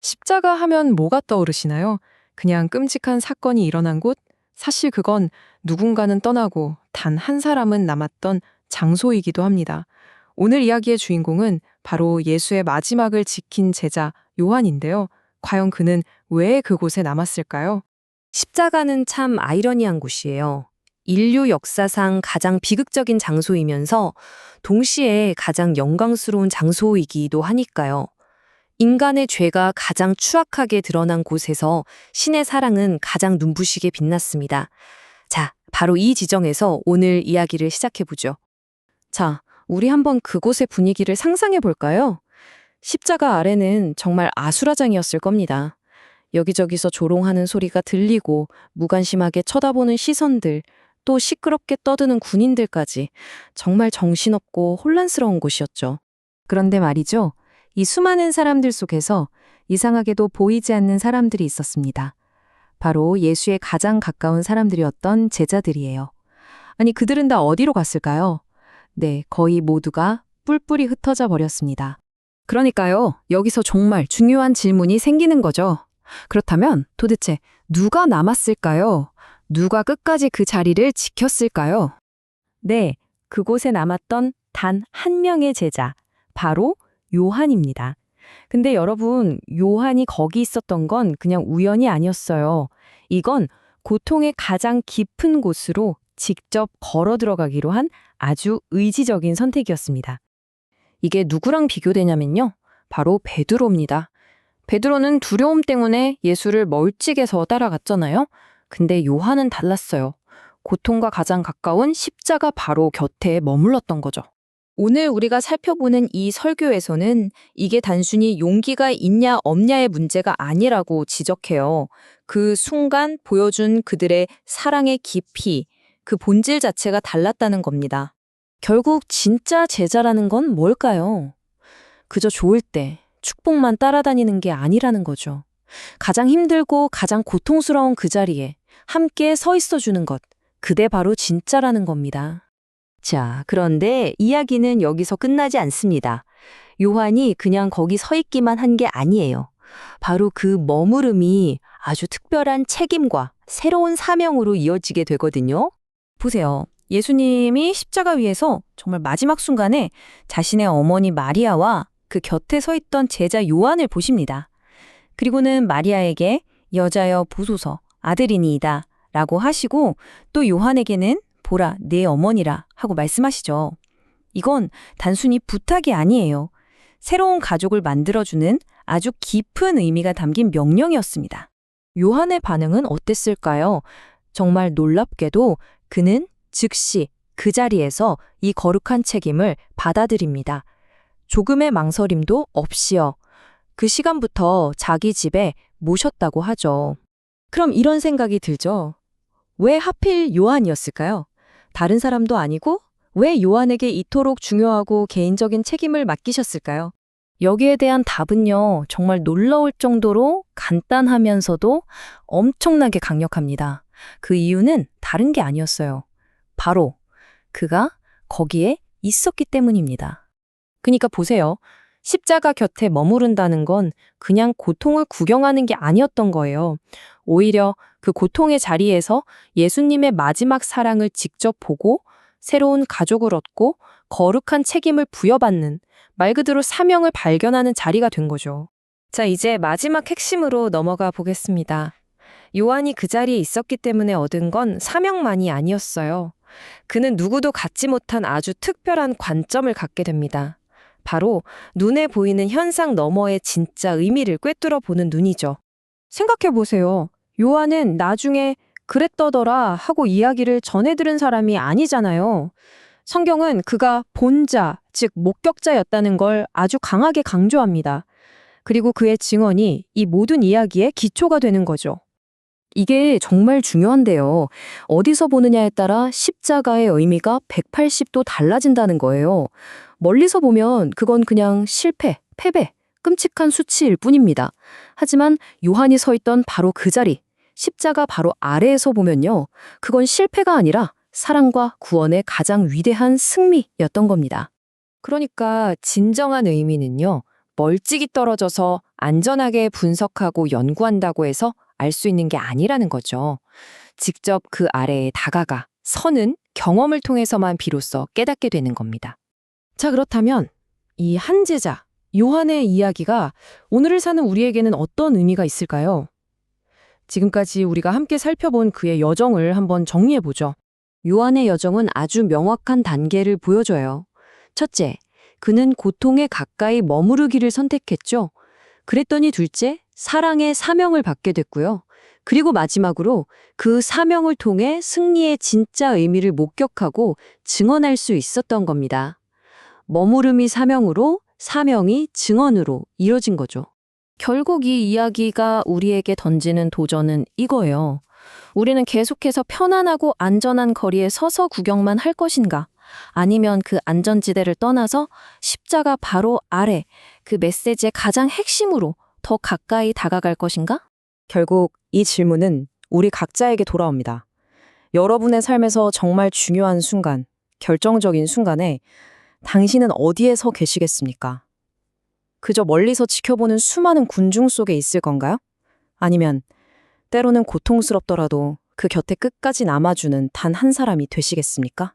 십자가 하면 뭐가 떠오르시나요? 그냥 끔찍한 사건이 일어난 곳? 사실 그건 누군가는 떠나고 단 한 사람은 남았던 장소이기도 합니다. 오늘 이야기의 주인공은 바로 예수의 마지막을 지킨 제자 요한인데요. 과연 그는 왜 그곳에 남았을까요? 십자가는 참 아이러니한 곳이에요. 인류 역사상 가장 비극적인 장소이면서 동시에 가장 영광스러운 장소이기도 하니까요. 인간의 죄가 가장 추악하게 드러난 곳에서 신의 사랑은 가장 눈부시게 빛났습니다. 자, 바로 이 지정에서 오늘 이야기를 시작해보죠. 자, 우리 한번 그곳의 분위기를 상상해 볼까요? 십자가 아래는 정말 아수라장이었을 겁니다. 여기저기서 조롱하는 소리가 들리고 무관심하게 쳐다보는 시선들, 또 시끄럽게 떠드는 군인들까지 정말 정신없고 혼란스러운 곳이었죠. 그런데 말이죠. 이 수많은 사람들 속에서 이상하게도 보이지 않는 사람들이 있었습니다. 바로 예수의 가장 가까운 사람들이었던 제자들이에요. 아니, 그들은 다 어디로 갔을까요? 네, 거의 모두가 뿔뿔이 흩어져 버렸습니다. 그러니까요, 여기서 정말 중요한 질문이 생기는 거죠. 그렇다면 도대체 누가 남았을까요? 누가 끝까지 그 자리를 지켰을까요? 네, 그곳에 남았던 단 한 명의 제자, 바로 요한입니다. 근데 여러분, 요한이 거기 있었던 건 그냥 우연이 아니었어요. 이건 고통의 가장 깊은 곳으로 직접 걸어 들어가기로 한 아주 의지적인 선택이었습니다. 이게 누구랑 비교되냐면요. 바로 베드로입니다. 베드로는 두려움 때문에 예수를 멀찍이서 따라갔잖아요. 근데 요한은 달랐어요. 고통과 가장 가까운 십자가 바로 곁에 머물렀던 거죠. 오늘 우리가 살펴보는 이 설교에서는 이게 단순히 용기가 있냐 없냐의 문제가 아니라고 지적해요. 그 순간 보여준 그들의 사랑의 깊이, 그 본질 자체가 달랐다는 겁니다. 결국 진짜 제자라는 건 뭘까요? 그저 좋을 때 축복만 따라다니는 게 아니라는 거죠. 가장 힘들고 가장 고통스러운 그 자리에 함께 서 있어 주는 것, 그게 바로 진짜라는 겁니다. 자, 그런데 이야기는 여기서 끝나지 않습니다. 요한이 그냥 거기 서 있기만 한 게 아니에요. 바로 그 머무름이 아주 특별한 책임과 새로운 사명으로 이어지게 되거든요. 보세요. 예수님이 십자가 위에서 정말 마지막 순간에 자신의 어머니 마리아와 그 곁에 서 있던 제자 요한을 보십니다. 그리고는 마리아에게 여자여 보소서 아들이니이다 라고 하시고 또 요한에게는 보라 내 어머니라 하고 말씀하시죠. 이건 단순히 부탁이 아니에요. 새로운 가족을 만들어주는 아주 깊은 의미가 담긴 명령이었습니다. 요한의 반응은 어땠을까요? 정말 놀랍게도 그는 즉시 그 자리에서 이 거룩한 책임을 받아들입니다. 조금의 망설임도 없이요. 그 시간부터 자기 집에 모셨다고 하죠. 그럼 이런 생각이 들죠. 왜 하필 요한이었을까요? 다른 사람도 아니고 왜 요한에게 이토록 중요하고 개인적인 책임을 맡기셨을까요? 여기에 대한 답은요, 정말 놀라울 정도로 간단하면서도 엄청나게 강력합니다. 그 이유는 다른 게 아니었어요. 바로 그가 거기에 있었기 때문입니다. 그러니까 보세요. 십자가 곁에 머무른다는 건 그냥 고통을 구경하는 게 아니었던 거예요. 오히려 그 고통의 자리에서 예수님의 마지막 사랑을 직접 보고 새로운 가족을 얻고 거룩한 책임을 부여받는 말 그대로 사명을 발견하는 자리가 된 거죠. 자, 이제 마지막 핵심으로 넘어가 보겠습니다. 요한이 그 자리에 있었기 때문에 얻은 건 사명만이 아니었어요. 그는 누구도 갖지 못한 아주 특별한 관점을 갖게 됩니다. 바로 눈에 보이는 현상 너머의 진짜 의미를 꿰뚫어 보는 눈이죠. 생각해 보세요. 요한은 나중에 그랬더더라 하고 이야기를 전해들은 사람이 아니잖아요. 성경은 그가 본자, 즉 목격자였다는 걸 아주 강하게 강조합니다. 그리고 그의 증언이 이 모든 이야기의 기초가 되는 거죠. 이게 정말 중요한데요. 어디서 보느냐에 따라 십자가의 의미가 180도 달라진다는 거예요. 멀리서 보면 그건 그냥 실패, 패배, 끔찍한 수치일 뿐입니다. 하지만 요한이 서 있던 바로 그 자리, 십자가 바로 아래에서 보면요. 그건 실패가 아니라 사랑과 구원의 가장 위대한 승리였던 겁니다. 그러니까 진정한 의미는요. 멀찍이 떨어져서 안전하게 분석하고 연구한다고 해서 알 수 있는 게 아니라는 거죠. 직접 그 아래에 다가가 서는 경험을 통해서만 비로소 깨닫게 되는 겁니다. 자, 그렇다면 이 한 제자, 요한의 이야기가 오늘을 사는 우리에게는 어떤 의미가 있을까요? 지금까지 우리가 함께 살펴본 그의 여정을 한번 정리해보죠. 요한의 여정은 아주 명확한 단계를 보여줘요. 첫째, 그는 고통에 가까이 머무르기를 선택했죠. 그랬더니 둘째, 사랑의 사명을 받게 됐고요. 그리고 마지막으로 그 사명을 통해 승리의 진짜 의미를 목격하고 증언할 수 있었던 겁니다. 머무름이 사명으로, 사명이 증언으로 이뤄진 거죠. 결국 이 이야기가 우리에게 던지는 도전은 이거예요. 우리는 계속해서 편안하고 안전한 거리에 서서 구경만 할 것인가? 아니면 그 안전지대를 떠나서 십자가 바로 아래 그 메시지의 가장 핵심으로 더 가까이 다가갈 것인가? 결국 이 질문은 우리 각자에게 돌아옵니다. 여러분의 삶에서 정말 중요한 순간, 결정적인 순간에 당신은 어디에 서 계시겠습니까? 그저 멀리서 지켜보는 수많은 군중 속에 있을 건가요? 아니면 때로는 고통스럽더라도 그 곁에 끝까지 남아주는 단 한 사람이 되시겠습니까?